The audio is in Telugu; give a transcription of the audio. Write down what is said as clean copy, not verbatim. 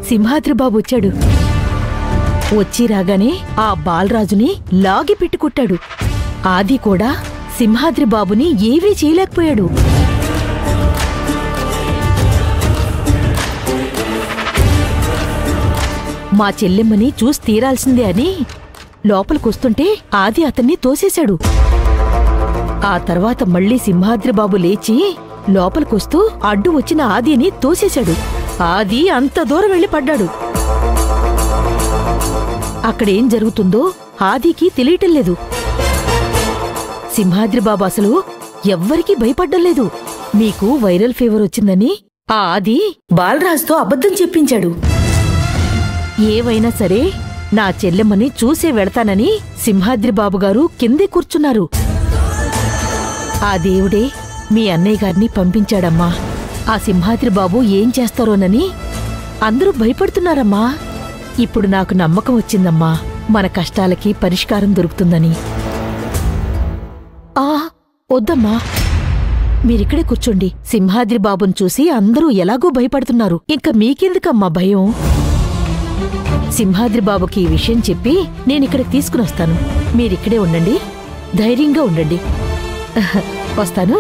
సింహాద్రిబాబు వచ్చాడు. వచ్చి రాగానే ఆ బాలరాజుని లాగి పెట్టుకుట్టాడు. ఆది కూడా సింహాద్రిబాబుని ఏవీ చేయలేకపోయాడు. మా చెల్లెమ్మని చూసి తీరాల్సిందే అని లోపలికొస్తుంటే ఆది అతన్ని తోసేశాడు. ఆ తర్వాత మళ్లీ సింహాద్రిబాబు లేచి లోపలికొస్తూ అడ్డు వచ్చిన ఆదిని తోసేశాడు. ఆది అంత దూరం వెళ్లి పడ్డాడు. అక్కడేం జరుగుతుందో ఆదికి తెలియటం లేదు. సింహాద్రిబాబు అసలు ఎవ్వరికీ భయపడ్డం లేదు. మీకు వైరల్ ఫీవర్ వచ్చిందని ఆ ఆది బాలరాజుతో అబద్ధం చెప్పించాడు. ఏవైనా సరే నా చెల్లెమ్మని చూసే వెళతానని సింహాద్రిబాబు గారు కిందే కూర్చున్నారు. ఆ దేవుడే మీ అన్నయ్య గారిని పంపించాడమ్మా. ఆ సింహాద్రిబాబు ఏం చేస్తారోనని అందరూ భయపడుతున్నారమ్మా. ఇప్పుడు నాకు నమ్మకం వచ్చిందమ్మా, మన కష్టాలకి పరిష్కారం దొరుకుతుందని. వద్దమ్మా, మీరిక్కడే కూర్చోండి. సింహాద్రిబాబును చూసి అందరూ ఎలాగో భయపడుతున్నారు. ఇంక మీకెందుకమ్మా భయం? సింహాద్రిబాబుకి ఈ విషయం చెప్పి నేనిక్కడికి తీసుకునొస్తాను. మీరిక్కడే ఉండండి, ధైర్యంగా ఉండండి. వస్తాను.